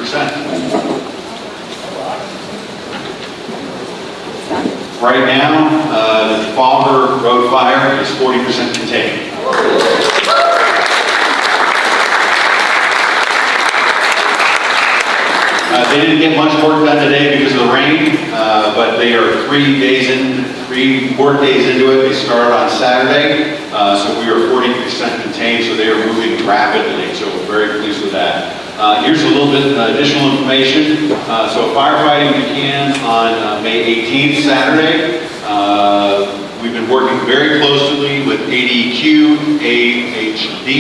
100%. Right now, the Trafalgar Road fire is 40% contained. They didn't get much work done today because of the rain, but they are 3 work days into it. They started on Saturday, so we are 40% contained, so they are moving rapidly, so we're very pleased with that. Here's a little bit additional information. So firefighting began on May 18th, Saturday. We've been working very closely with ADQ, AHD,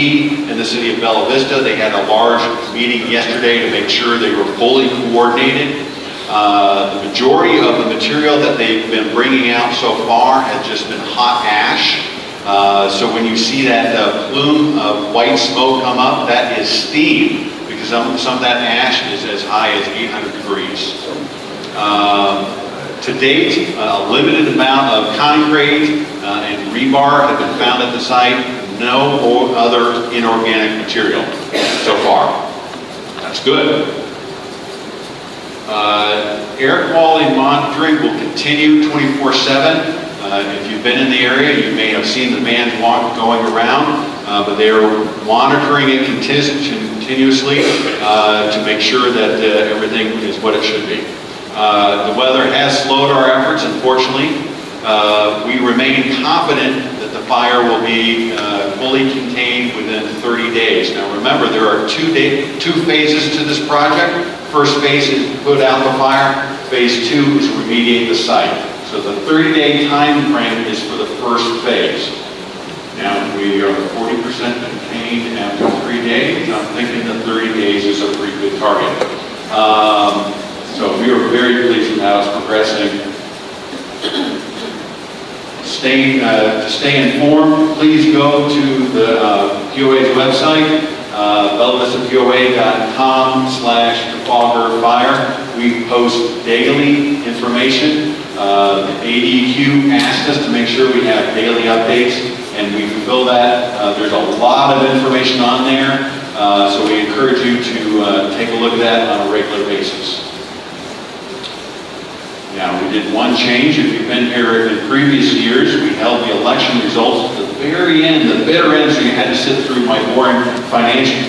and the city of Bella Vista. They had a large meeting yesterday to make sure they were fully coordinated. The majority of the material that they've been bringing out so far has just been hot ash. So when you see that plume of white smoke come up, that is steam, because some of that ash is as high as 800 degrees. To date, a limited amount of concrete and rebar have been found at the site. No other inorganic material so far. That's good. Air quality monitoring will continue 24/7. If you've been in the area, you may have seen the vans going around, but they are monitoring it continuously to make sure that everything is what it should be. The weather has slowed our efforts, unfortunately. We remain confident that the fire will be fully contained within 30 days. Now remember, there are two phases to this project. First phase is put out the fire. Phase 2 is remediate the site. So the 30-day time frame is for the first phase. Now we are 40% contained after 3 days. I'm thinking that 30 days is a pretty good target. So we are very pleased with how it's progressing. To stay informed, please go to the POA's website, bellavistapoa.com/Trafalgar-Fire. We post daily information. ADQ asked us to make sure we have daily updates, and we fulfill that. There's a lot of information on there, so we encourage you to take a look at that on a regular basis. Now, we did one change. If you've been here in previous years, we held the election results at the very end, the bitter end, so you had to sit through my boring financial,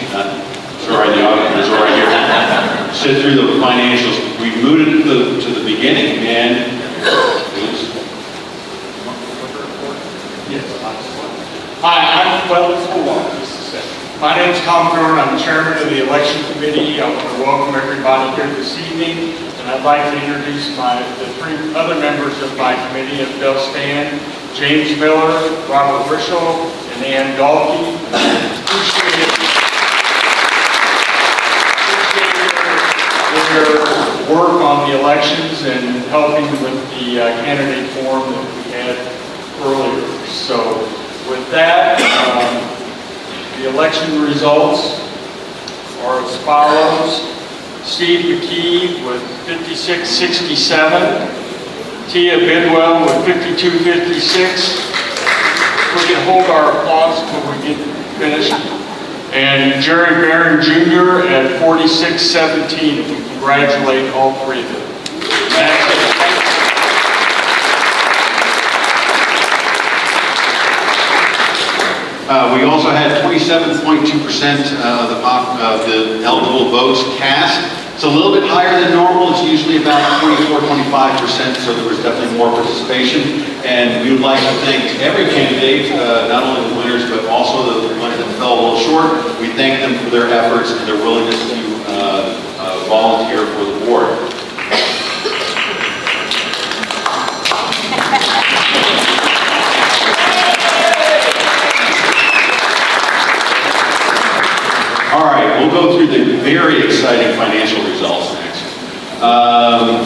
sorry, the auditors are right here, sit through the financials. We moved it to the beginning, and Hi, just a second. My name is Tom Curran. I'm chairman of the election committee. I want to welcome everybody here this evening, and I'd like to introduce the 3 other members of my committee: Bill Stan, James Miller, Robert Rischel, and Ann Dahlke. Appreciate their work on the elections and helping with the candidate forum that we had earlier. So with that, the election results are as follows. Steve McKee with 5667. Tia Bidwell with 5256. We can hold our applause until we get finished. And Jerry Barron Jr. at 4617. We congratulate all 3 of them. we also had 27.2% of the eligible votes cast. It's a little bit higher than normal. It's usually about 24-25%, so there was definitely more participation. And we would like to thank every candidate, not only the winners, but also the ones that fell a little short. We thank them for their efforts and their willingness to volunteer for the board. All right, we'll go through the very exciting financial results next.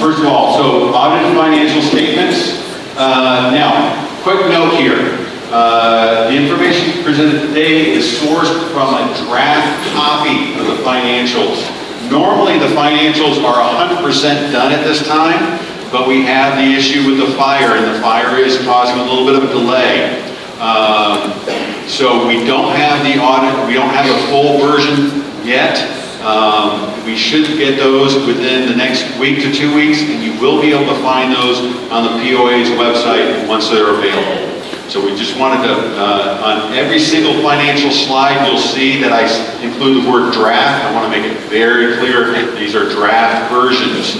First of all, so audited financial statements. Now, quick note here. The information presented today is sourced from a draft copy of the financials. Normally, the financials are 100% done at this time, but we have the issue with the fire, and the fire is causing a little bit of a delay. So we don't have the audit, we don't have a full version yet. we should get those within the next week to 2 weeks, and you will be able to find those on the POA's website once they're available. So we just wanted to, on every single financial slide, you'll see that I include the word draft. I want to make it very clear, these are draft versions.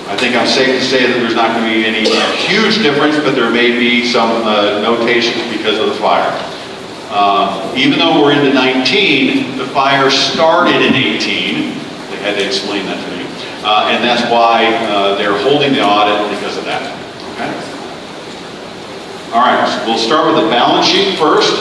I think I'm safe to say that there's not going to be any huge difference, but there may be some notations because of the fire. Even though we're into 19, the fire started in 18. They had to explain that to me. And that's why they're holding the audit because of that. Okay? All right, so we'll start with the balance sheet first.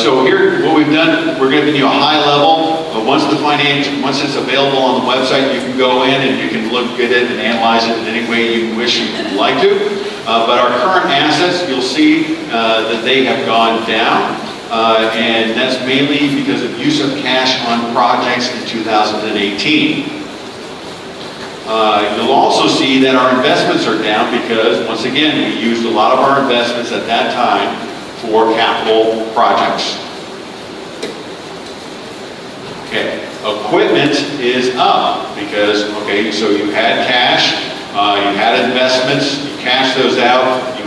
So here, what we've done, we're giving you a high level. Once it's available on the website, you can go in and you can look at it and analyze it in any way you wish you'd like to. But our current assets, you'll see that they have gone down. And that's mainly because of use of cash on projects in 2018. You'll also see that our investments are down because, once again, we used a lot of our investments at that time for capital projects. Okay, equipment is up because, okay, so you had cash, you had investments, you cashed those out, you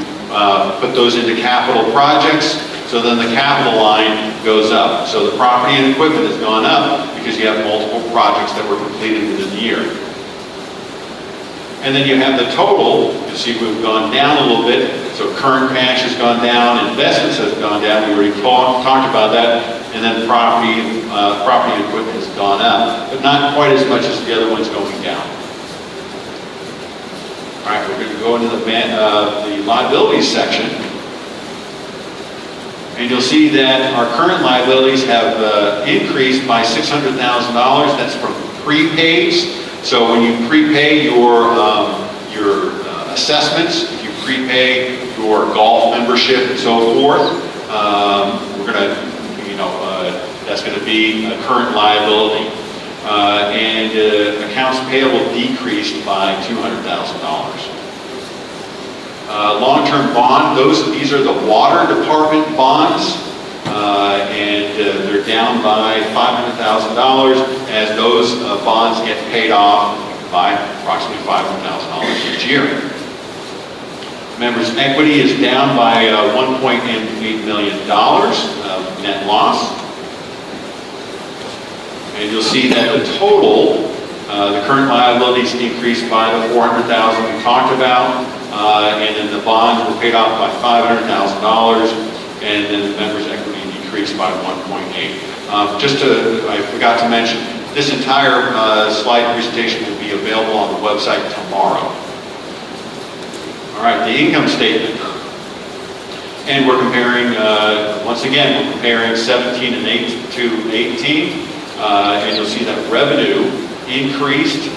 put those into capital projects, so then the capital line goes up. So the property and equipment has gone up because you have multiple projects that were completed within the year. And then you have the total. You see we've gone down a little bit. So current cash has gone down, investments has gone down. We already talked about that. And then property and equipment has gone up, but not quite as much as the other ones going down. All right, we're going to go into the liabilities section. And you'll see that our current liabilities have increased by $600,000. That's from prepaids. So when you prepay your assessments, if you prepay your golf membership and so forth, we're going to, that's going to be a current liability. And accounts payable decreased by $200,000. Long-term bond, these are the water department bonds, and they're down by $500,000 as those bonds get paid off by approximately $500,000 each year. Members' equity is down by $1.8 million net loss. And you'll see that the total, the current liabilities increased by the $400,000 we talked about, and then the bonds were paid off by $500,000, and then the members' equity decreased by 1.8. I forgot to mention, this entire slide presentation will be available on the website tomorrow. All right, the income statement. And we're comparing, once again, we're comparing 17 and 8 to 18. And you'll see that revenue increased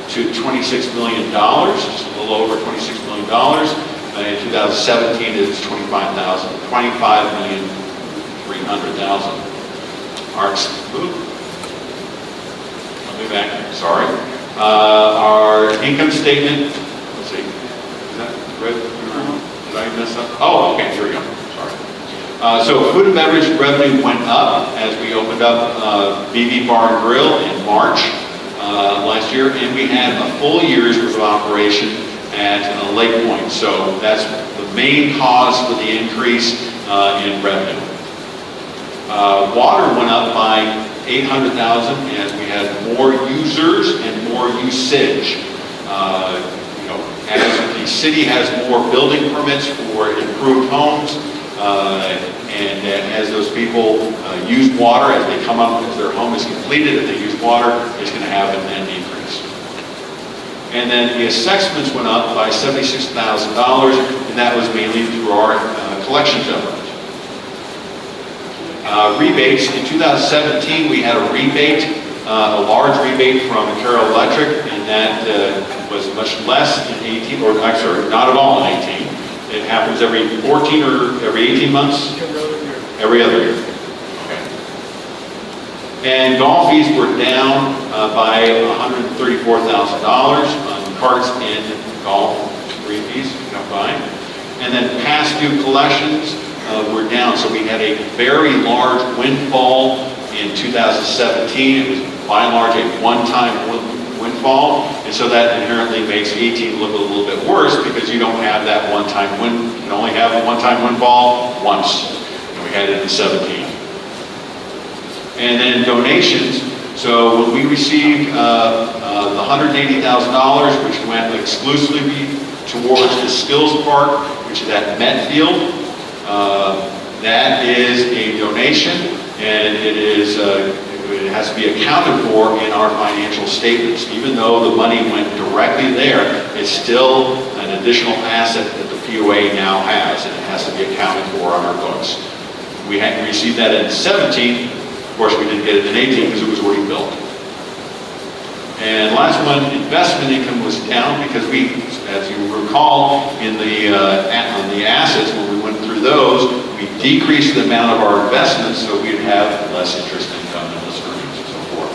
to $26 million, just a little over $26 million. In 2017, it's $25,300,000. I'll be back. Sorry. Our income statement. Let's see. Is that red? Did I mess up? Oh, okay. Here we go. Sorry. So food and beverage revenue went up as we opened up BB Bar and Grill in March last year, and we had a full year's worth of operation at Lake Point. So that's the main cause for the increase in revenue. Water went up by $800,000 as we had more users and more usage. As the city has more building permits for improved homes, and as those people use water, as they come up, as their home is completed, if they use water, it's going to have an increase. And then the assessments went up by $76,000, and that was mainly through our collections effort. Rebates, in 2017 we had a rebate, a large rebate from Carroll Electric, and that was much less in 18, or actually not at all in 18. It happens every 14 or every 18 months? Every other year. Okay. And golf fees were down by $134,000 on carts and golf free fees combined. And then past due collections were down. So we had a very large windfall in 2017. It was by and large a one-time windfall, and so that inherently makes 18 look a little bit worse because you don't have that one-time you can only have a one-time windfall once, and we had it in 17. And then donations. So when we received the $180,000, which went exclusively towards the Skills Park, which is at Metfield, that is a donation, and it has to be accounted for in our financial statements. Even though the money went directly there, it's still an additional asset that the POA now has, and it has to be accounted for on our books. We had received that in 17. Of course, we didn't get it in 18 because it was already built. And last one, investment income was down because we, as you recall, on the assets, when we went through those, we decreased the amount of our investments so we'd have less interest income and less earnings and so forth.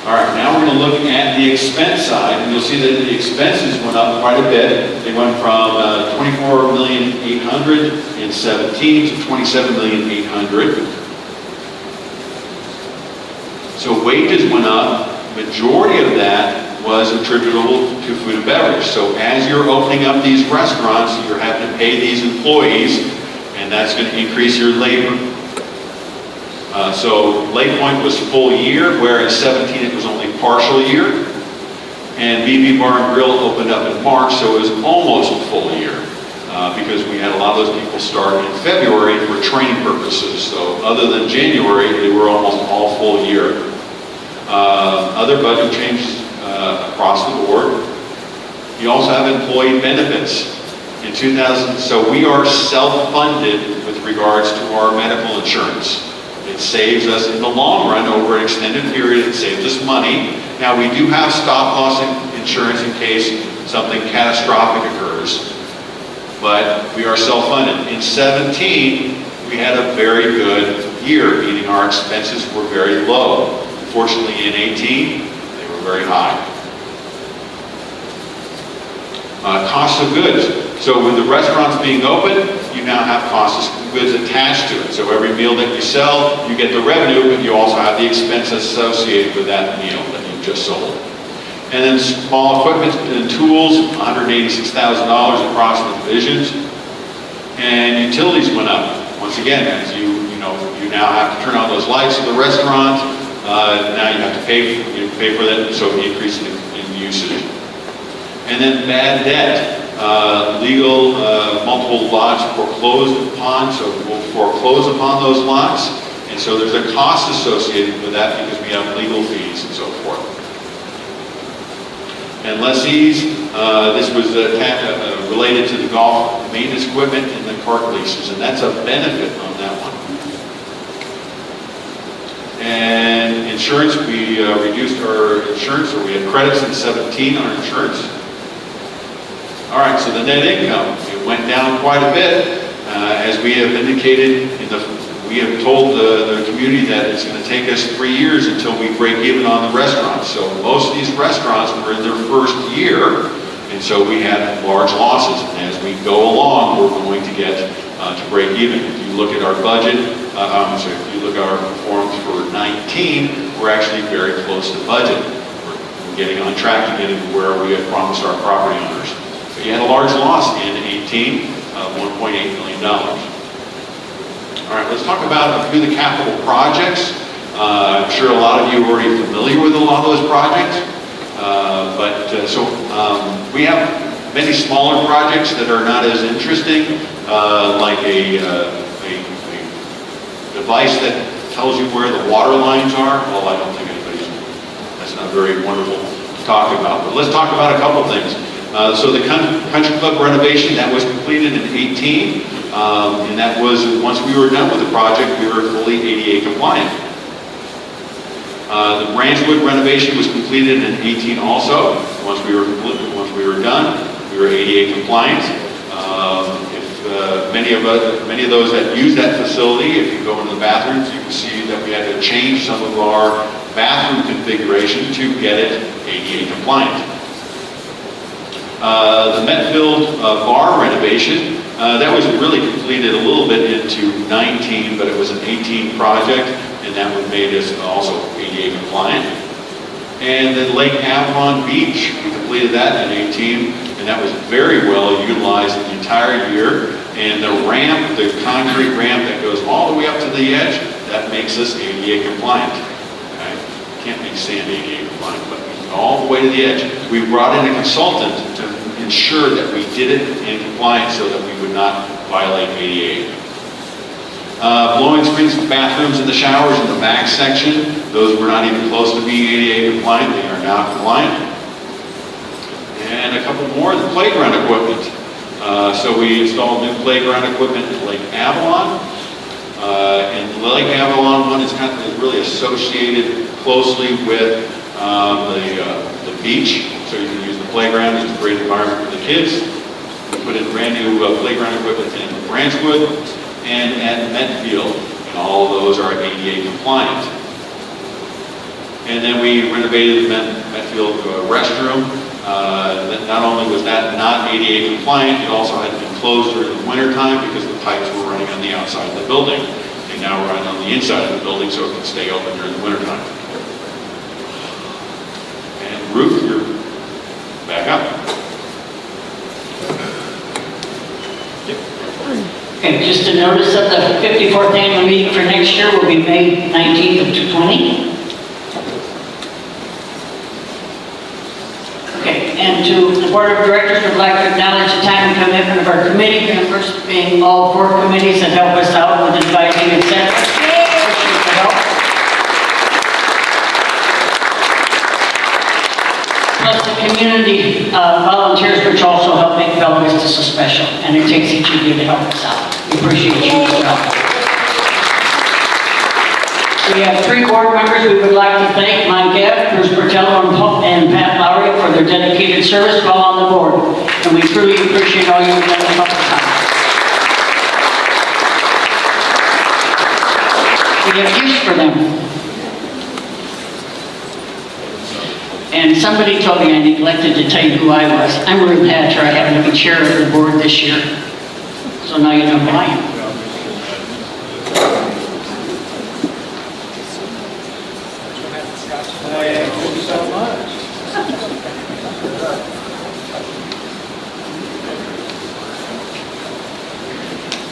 All right, now we're going to look at the expense side, and you'll see that the expenses went up quite a bit. They went from $24,800,000 in 17 to $27,800,000. So wages went up. Majority of that was attributable to food and beverage. So as you're opening up these restaurants, you're having to pay these employees, and that's going to increase your labor. So Lake Point was full year, whereas 17 it was only partial year. And BB Bar and Grill opened up in March, so it was almost a full year. Because we had a lot of those people start in February for training purposes. So other than January, they were almost all full year. Other budget changes across the board. You also have employee benefits. In 2000, so we are self-funded with regards to our medical insurance. It saves us in the long run over an extended period. It saves us money. Now we do have stop loss insurance in case something catastrophic occurs. But we are self-funded. In 17, we had a very good year, meaning our expenses were very low. Unfortunately, in 18, they were very high. Cost of goods. So with the restaurants being open, you now have cost of goods attached to it. So every meal that you sell, you get the revenue, but you also have the expense associated with that meal that you just sold. And then small equipment and tools, $186,000 across the divisions. And utilities went up. Once again, as you now have to turn on those lights in the restaurant. Now you have to pay for that, so increase in usage. And then bad debt. Legal, multiple lots foreclosed upon, so we'll foreclose upon those lots. And so there's a cost associated with that because we have legal fees and so forth. And lessees, this was related to the golf maintenance equipment and the cart leases, and that's a benefit on that one. And insurance, we reduced our insurance, or we had credits in 17 on our insurance. All right, so the net income, it went down quite a bit. As we have indicated, we have told the community that it's going to take us 3 years until we break even on the restaurants. So most of these restaurants were in their first year, and so we had large losses. And as we go along, we're going to get to break even. If you look at our budget, if you look at our performance for 19, we're actually very close to budget. We're getting on track to get into where we had promised our property owners. But you had a large loss in 18 of $1.8 million. All right, let's talk about a few of the capital projects. I'm sure a lot of you are already familiar with a lot of those projects. We have many smaller projects that are not as interesting, like a device that tells you where the water lines are. Well, I don't think that's not very wonderful to talk about. But let's talk about a couple things. So the country club renovation, that was completed in 18. And that was, once we were done with the project, we were fully ADA compliant. The Branchwood renovation was completed in 18 also. Once we were done, we were ADA compliant. Many of those that use that facility, if you go into the bathrooms, you can see that we had to change some of our bathroom configuration to get it ADA compliant. The Metfield bar renovation, That was really completed a little bit into 19, but it was an 18 project, and that one made us also ADA compliant. And then Lake Avalon Beach, we completed that in 18, and that was very well utilized the entire year. And the ramp, the concrete ramp that goes all the way up to the edge, that makes us ADA compliant. Okay? Can't make sand ADA compliant, but all the way to the edge. We brought in a consultant to ensure that we did it in compliance so that we would not violate ADA. Blowing springs bathrooms and the showers in the back section, those were not even close to being ADA compliant. They are now compliant. And a couple more, the playground equipment. So we installed new playground equipment at Lake Avalon. And the Lake Avalon one is kind of really associated closely with the beach. So you can use the playground, it's a great environment for the kids. We put in brand new playground equipment in Branchwood and at Metfield, and all of those are ADA compliant. And then we renovated the Metfield restroom. Not only was that not ADA compliant, it also had to be closed during the winter time because the pipes were running on the outside of the building. They now run on the inside of the building so it can stay open during the winter time. And Ruth, you're back up. Okay, just a notice that the 54th annual meeting for next year will be May 19th to 20. Okay, and to the Board of Directors, would like to acknowledge the time and commitment of our committee members, being all 4 committees that help us out with advising and etc. Appreciate the help. Plus the community volunteers, which also help make Bella Vista so special, and it takes each of you to help us out. We appreciate you as well. We have 3 board members we would like to thank: Mike F., Bruce Bertello, and Pat Lowry for their dedicated service while on the board. And we truly appreciate all you've done to help us out. We have gifts for them. And somebody told me I neglected to tell you who I was. I'm Ruth Hatcher. I happen to be chair of the board this year. So now you know who I am.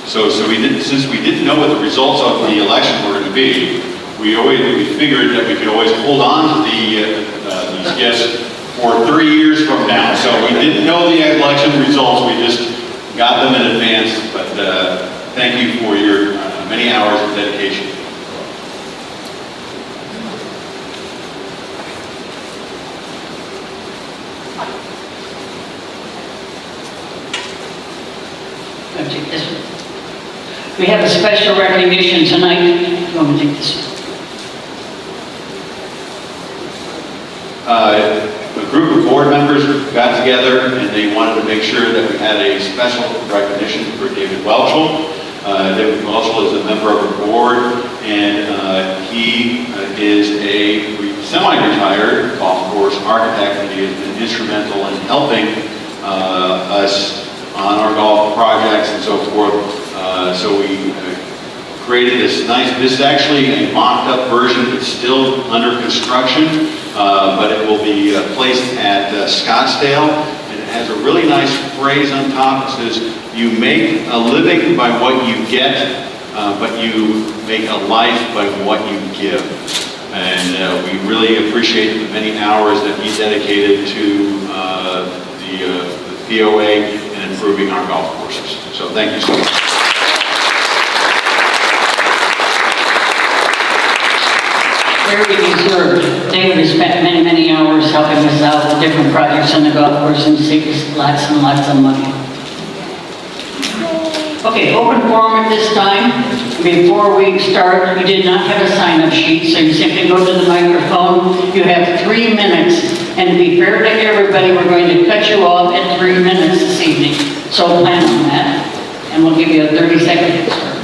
So since we didn't know what the results of the election were going to be, we figured that we could always hold on to these gifts for 3 years from now. So we didn't know the election results, we just got them in advance. But thank you for your many hours of dedication. I'll take this one. We have a special recognition tonight. You want me to take this one? A group of board members got together and they wanted to make sure that we had a special recognition for David Welchel. David Welchel is a member of our board, and he is a semi-retired golf course architect, and he has been instrumental in helping us on our golf projects and so forth. So we created this this is actually a mocked-up version. It's still under construction, but it will be placed at Scottsdale, and it has a really nice phrase on top. It says, "You make a living by what you get, but you make a life by what you give." And we really appreciate the many hours that he dedicated to the POA and improving our golf courses. So thank you so much. Very deserved. David has spent many, many hours helping us out with different projects on the golf course and saved us lots and lots of money. Okay, open forum at this time. Before we start, we did not have a sign-up sheet, so you simply go to the microphone. You have 3 minutes. And to be fair to everybody, we're going to cut you off at 3 minutes this evening. So plan on that. And we'll give you a 30-second head start.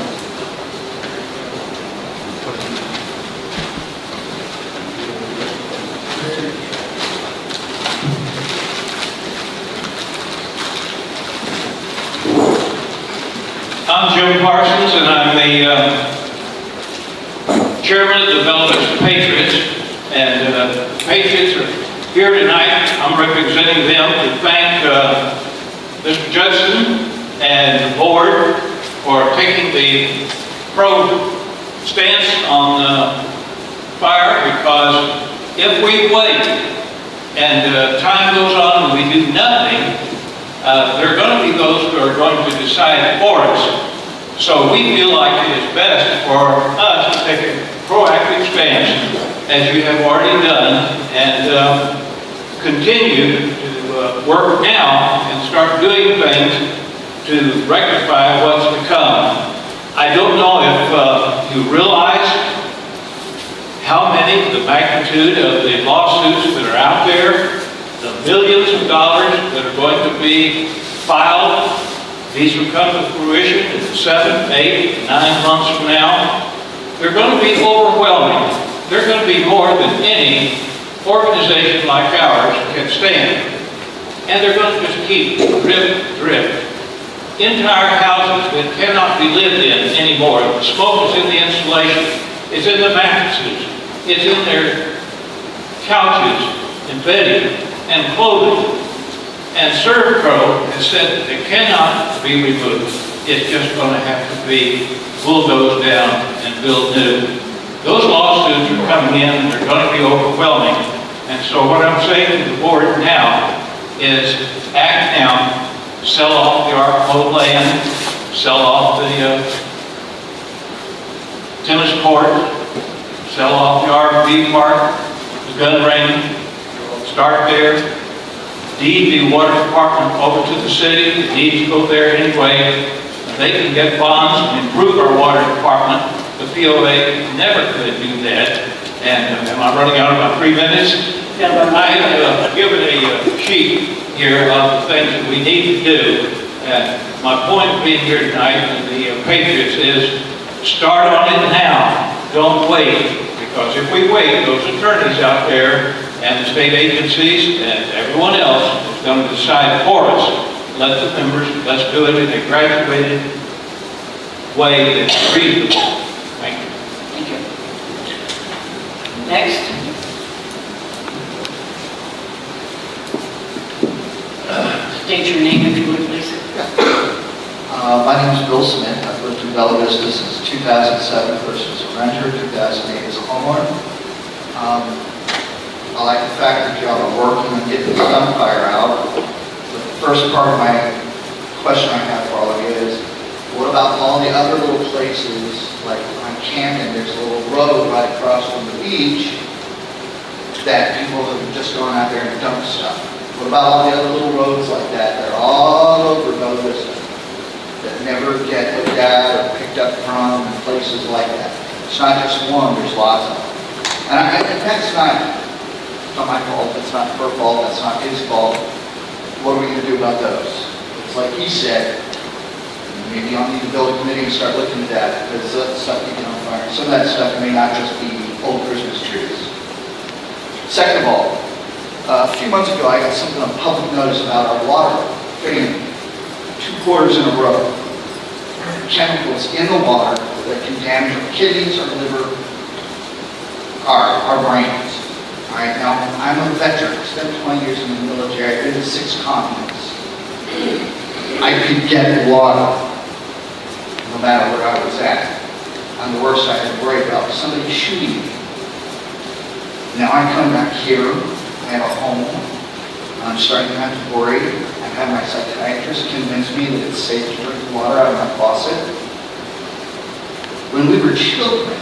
Parsons, and I'm the chairman of the Bella Vista Patriots. And Patriots are here tonight. I'm representing them to thank Mr. Judson and the board for taking the pro stance on fire, because if we wait and time goes on and we do nothing, there are going to be those who are going to decide for us. So we feel like it is best for us to take a proactive stance, as you have already done, and continue to work now and start doing things to rectify what's to come. I don't know if you realize how many, the magnitude of the lawsuits that are out there, the millions of dollars that are going to be filed. These will come to fruition in 7, 8, 9 months from now. They're going to be overwhelming. They're going to be more than any organization like ours can stand. And they're going to just keep drip. Entire houses that cannot be lived in anymore. The smoke is in the insulation. It's in the mattresses. It's in their couches and bedding and clothing. And Servpro has said that it cannot be removed. It's just going to have to be bulldozed down and built new. Those lawsuits are coming in. They're going to be overwhelming. And so what I'm saying to the board now is act now. Sell off the Arco land, sell off the tennis court, sell off the RV park, the gun range, start there, deed the water department over to the city. It needs to go there anyway. They can get bonds and improve our water department. The POA never could do that. And am I running out of my 3 minutes? Yeah, but I have given a sheet here of the things that we need to do. And my point of being here tonight with the Patriots is start on it now. Don't wait. Because if we wait, those attorneys out there and the state agencies and everyone else is going to decide for us. Let the members, let's do it in a graduated way that's reasonable. Thank you. Thank you. Next. State your name if you would, please. My name is Bill Smith. I've lived in Bella Vista since 2007, first as a renter, 2008 as a homeowner. I like the fact that y'all are working on getting the stump fire out. The first part of my question I have for all of you is, what about all the other little places, like on Camden, there's a little road right across from the beach that people have just gone out there and dumped stuff. What about all the other little roads like that? They're all over Bella Vista that never get looked at or picked up from, and places like that. It's not just one, there's lots of them. And that's not my fault, that's not her fault, that's not his fault. What are we going to do about those? It's like he said, maybe I'll need to build a committee and start looking at that, because that stuff you get on fire. Some of that stuff may not just be old Christmas trees. Second of all, a few months ago I got something on public notice about our water failing 2 quarters in a row. Chemicals in the water that can damage our kidneys, our liver, our brains. All right, now I'm a veteran. I spent 20 years in the military. I've been to 6 continents. I could get water no matter where I was at. I'm the worst I had to worry about somebody shooting me. Now I come back here, I have a home, I'm starting to have to worry. I've had my psychiatrist convince me that it's safe to drink water out of my faucet. When we were children,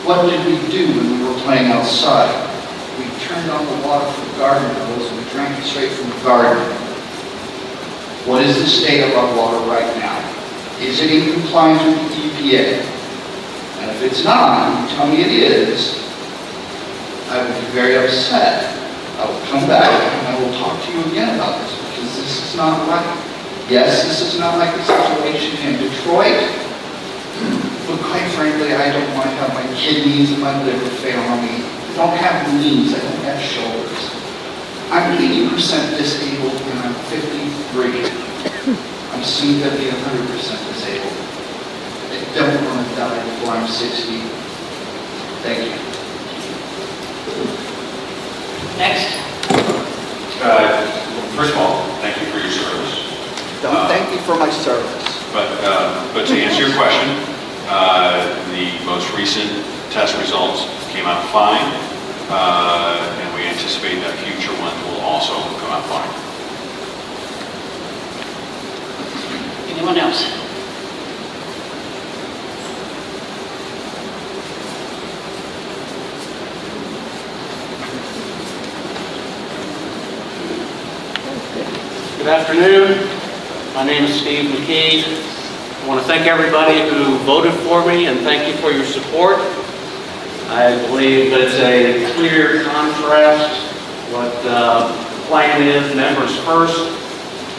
what did we do when we were playing outside? We turned on the water from the garden hose and we drank it straight from the garden. What is the state of our water right now? Is it in compliance with the EPA? And if it's not, you tell me it is, I would be very upset. I will come back and I will talk to you again about this, because this is not right. Yes, this is not like the situation in Detroit, but quite frankly, I don't want to have my kidneys and my liver fail on me. I don't have knees, I don't have shoulders. I'm 80% disabled and I'm 53. I'm soon going to be 100% disabled. I don't want to die before I'm 60. Thank you. Next. First of all, thank you for your service. Don't thank me for my service. But to answer your question, the most recent test results came out fine, and we anticipate that future ones will also come out fine. Anyone else? Good afternoon. My name is Steve McKee. I want to thank everybody who voted for me and thank you for your support. I believe that it's a clear contrast what the plan is, members first,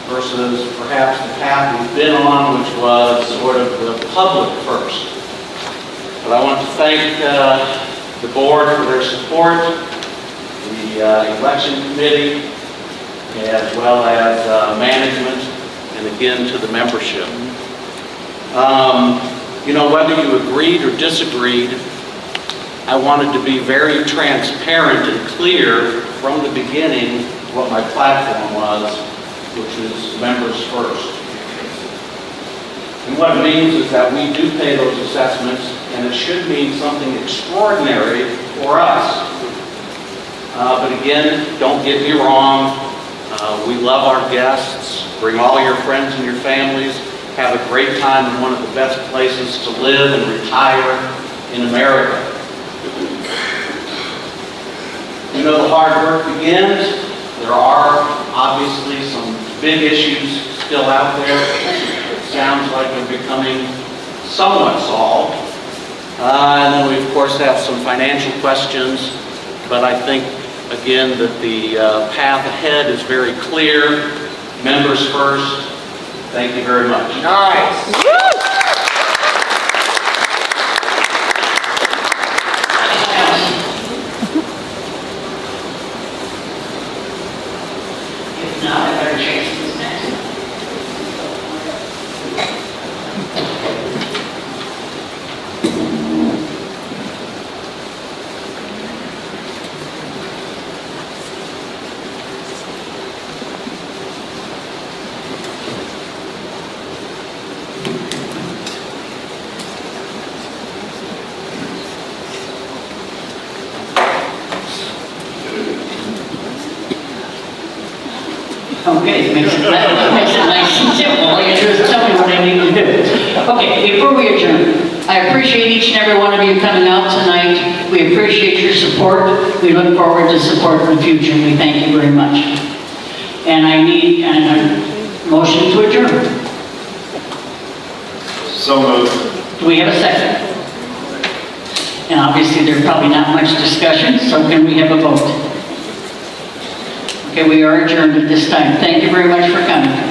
versus perhaps the path we've been on, which was sort of the public first. But I want to thank the board for their support, the election committee, as well as management, and again to the membership. You know, whether you agreed or disagreed, I wanted to be very transparent and clear from the beginning what my platform was, which is members first. And what it means is that we do pay those assessments, and it should mean something extraordinary for us. But again, don't get me wrong, we love our guests. Bring all your friends and your families. Have a great time in one of the best places to live and retire in America. You know, the hard work begins. There are obviously some big issues still out there. It sounds like they're becoming somewhat solved. And then we, of course, have some financial questions. But I think, again, that the path ahead is very clear. Members first. Thank you very much. Nice. If not, I better change this next. Okay, makes it nice and simple. All you do is tell me what I need to do. Okay, before we adjourn, I appreciate each and every one of you coming out tonight. We appreciate your support. We look forward to support in the future. We thank you very much. And I need a motion to adjourn. So moved. Do we have a second? And obviously there's probably not much discussion, so can we have a vote? Okay, we are adjourned at this time. Thank you very much for coming.